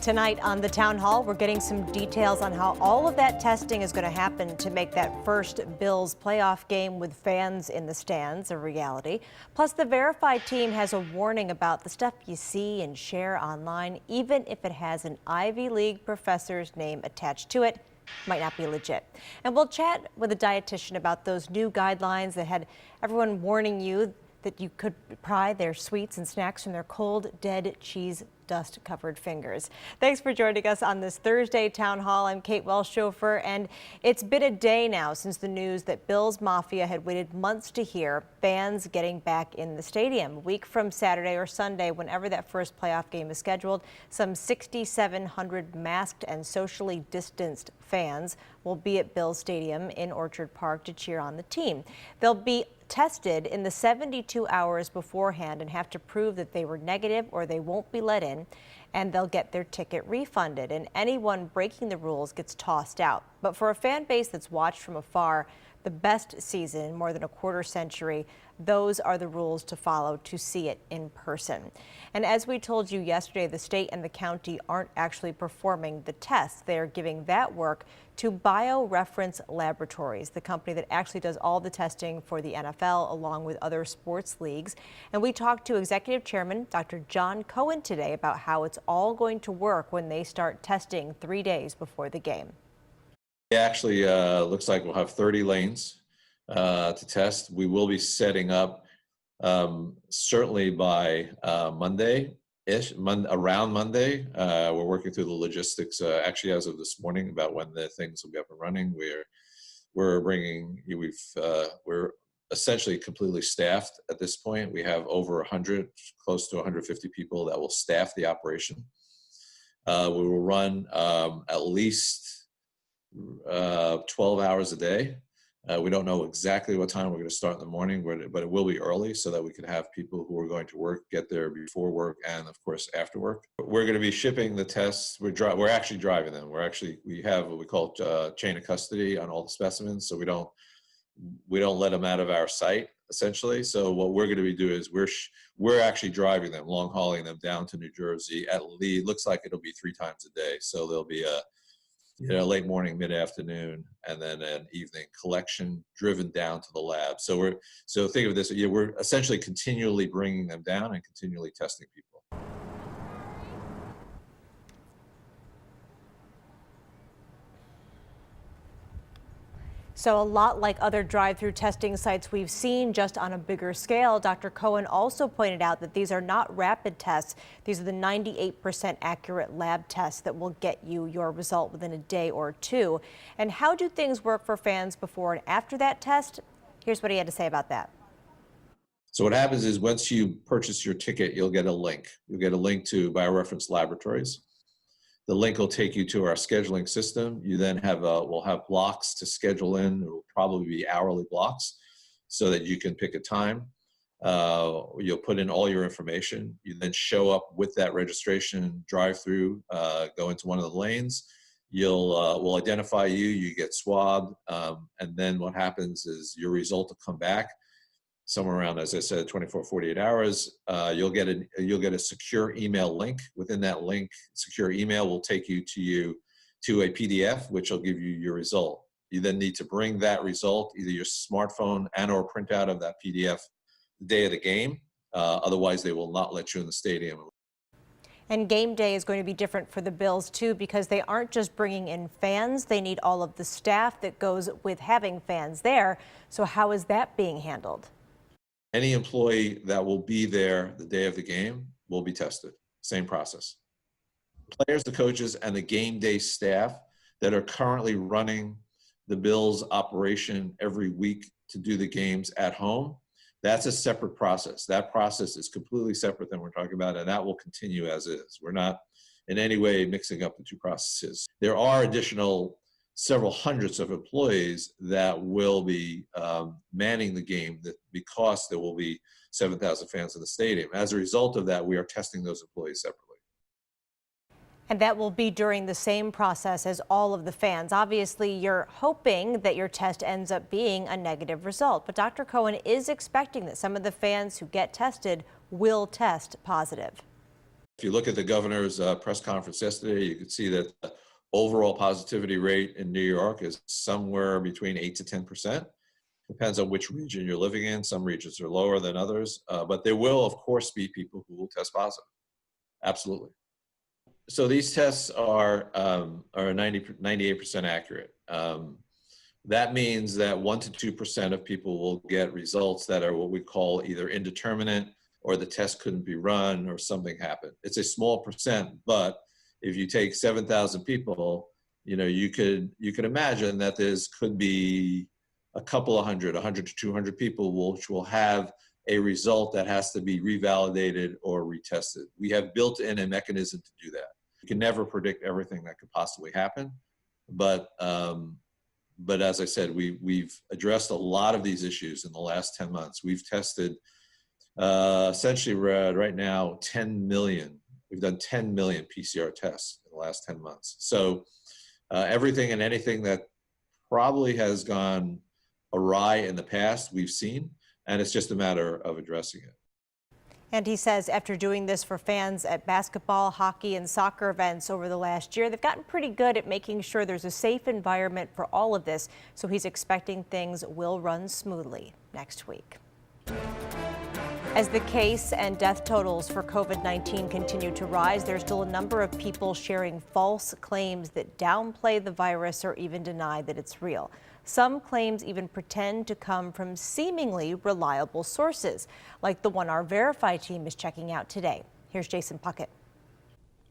Tonight on the Town Hall, we're getting some details on how all of that testing is going to happen to make that first Bills playoff game with fans in the stands a reality. Plus, the Verified team has a warning about the stuff you see and share online, even if it has an Ivy League professor's name attached to it. Might not be legit. And we'll chat with a dietitian about those new guidelines that had everyone warning you that you could pry their sweets and snacks from their cold, dead cheese dust-covered fingers. Thanks for joining us on this Thursday Town Hall. I'm Kate Welsh-Schofer, and it's been a day now since the news that Bills Mafia had waited months to hear fans getting back in the stadium. A week from Saturday or Sunday, whenever that first playoff game is scheduled, some 6,700 masked and socially distanced fans will be at Bills Stadium in Orchard Park to cheer on the team. They'll be tested in the 72 hours beforehand and have to prove that they were negative or they won't be let in, and they'll get their ticket refunded, and anyone breaking the rules gets tossed out. But for a fan base that's watched from afar the best season in more than a quarter century, those are the rules to follow to see it in person. And as we told you yesterday, the state and the county aren't actually performing the tests. They are giving that work to Bioreference Laboratories, the company that actually does all the testing for the NFL along with other sports leagues. And we talked to Executive Chairman Dr. Jon Cohen today about how it's all going to work when they start testing 3 days before the game. It actually looks like we'll have 30 lanes to test. We will be setting up certainly by Monday-ish, around Monday. We're working through the logistics actually as of this morning about when the things will be up and running. We're essentially completely staffed at this point. We have over 100, close to 150 people that will staff the operation. We will run at least 12 hours a day. We don't know exactly what time we're going to start in the morning, but it will be early so that we can have people who are going to work get there before work and of course after work. We're going to be shipping the tests. We're actually driving them. We have what we call chain of custody on all the specimens, so we don't let them out of our sight essentially. So what we're going to be doing is we're actually driving them, long hauling them down to New Jersey. At least looks like it'll be 3 times a day. So there'll be a late morning, mid-afternoon, and then an evening collection driven down to the lab. So think of this, we're essentially continually bringing them down and continually testing people. So a lot like other drive-through testing sites we've seen, just on a bigger scale. Dr. Cohen also pointed out that these are not rapid tests. These are the 98% accurate lab tests that will get you your result within a day or two. And how do things work for fans before and after that test? Here's what he had to say about that. So what happens is once you purchase your ticket, you'll get a link. You'll get a link to Bioreference Laboratories. The link will take you to our scheduling system. You then we'll have blocks to schedule in. It will probably be hourly blocks so that you can pick a time. You'll put in all your information. You then show up with that registration, drive through, go into one of the lanes. We'll identify you, you get swabbed, and then what happens is your result will come back somewhere around, as I said, 24, 48 hours. You'll get a secure email link. Within that link, secure email will take you to a PDF, which will give you your result. You then need to bring that result, either your smartphone and/or printout of that PDF, the day of the game. Otherwise, they will not let you in the stadium. And game day is going to be different for the Bills, too, because they aren't just bringing in fans. They need all of the staff that goes with having fans there. So how is that being handled? Any employee that will be there the day of the game will be tested. Same process. Players, the coaches, and the game day staff that are currently running the Bills operation every week to do the games at home, that's a separate process. That process is completely separate than we're talking about, and that will continue as is. We're not in any way mixing up the two processes. There are additional several hundreds of employees that will be manning the game because there will be 7,000 fans in the stadium. As a result of that, we are testing those employees separately. And that will be during the same process as all of the fans. Obviously, you're hoping that your test ends up being a negative result. But Dr. Cohen is expecting that some of the fans who get tested will test positive. If you look at the governor's press conference yesterday, you can see that the overall positivity rate in New York is somewhere between 8 to 10%. Depends on which region you're living in. Some regions are lower than others, but there will, of course, be people who will test positive. Absolutely. So these tests are 98% accurate. That means that 1 to 2% of people will get results that are what we call either indeterminate, or the test couldn't be run, or something happened. It's a small percent, but if you take 7,000 people, you could imagine that could be a couple of 100 to 200 people which will have a result that has to be revalidated or retested. We have built in a mechanism to do that. You can never predict everything that could possibly happen, but as I said, we've addressed a lot of these issues in the last 10 months. We've tested essentially right now 10 million. We've done 10 million PCR tests in the last 10 months. So everything and anything that probably has gone awry in the past, we've seen, and it's just a matter of addressing it. And he says after doing this for fans at basketball, hockey, and soccer events over the last year, they've gotten pretty good at making sure there's a safe environment for all of this. So he's expecting things will run smoothly next week. As the case and death totals for COVID-19 continue to rise, there's still a number of people sharing false claims that downplay the virus or even deny that it's real. Some claims even pretend to come from seemingly reliable sources, like the one our Verify team is checking out today. Here's Jason Puckett.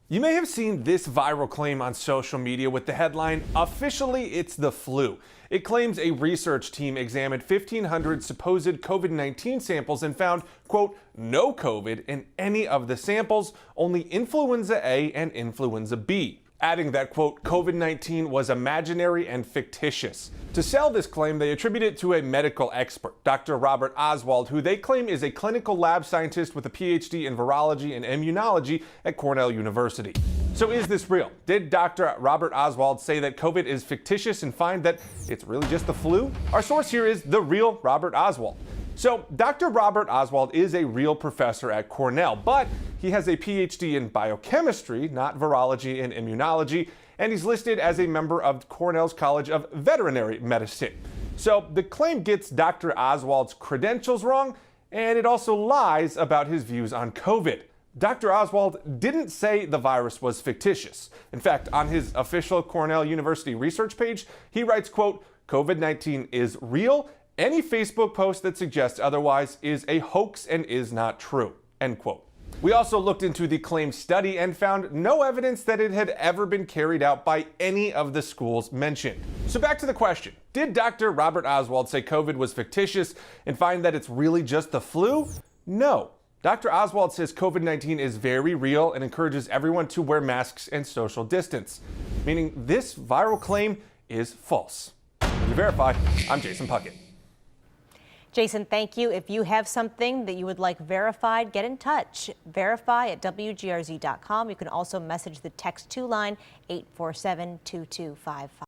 You may have seen this viral claim on social media with the headline, "Officially, it's the flu." It claims a research team examined 1,500 supposed COVID-19 samples and found, quote, no COVID in any of the samples, only influenza A and influenza B. Adding that, quote, COVID-19 was imaginary and fictitious. To sell this claim, they attribute it to a medical expert, Dr. Robert Oswald, who they claim is a clinical lab scientist with a PhD in virology and immunology at Cornell University. So is this real? Did Dr. Robert Oswald say that COVID is fictitious and find that it's really just the flu? Our source here is the real Robert Oswald. So Dr. Robert Oswald is a real professor at Cornell, but he has a PhD in biochemistry, not virology and immunology, and he's listed as a member of Cornell's College of Veterinary Medicine. So the claim gets Dr. Oswald's credentials wrong, and it also lies about his views on COVID. Dr. Oswald didn't say the virus was fictitious. In fact, on his official Cornell University research page, he writes, quote, COVID-19 is real. Any Facebook post that suggests otherwise is a hoax and is not true, end quote. We also looked into the claimed study and found no evidence that it had ever been carried out by any of the schools mentioned. So back to the question, did Dr. Robert Oswald say COVID was fictitious and find that it's really just the flu? No. Dr. Oswald says COVID-19 is very real and encourages everyone to wear masks and social distance, meaning this viral claim is false. To Verify, I'm Jason Puckett. Jason, thank you. If you have something that you would like verified, get in touch. Verify at WGRZ.com. You can also message the text 2 line 847-2255.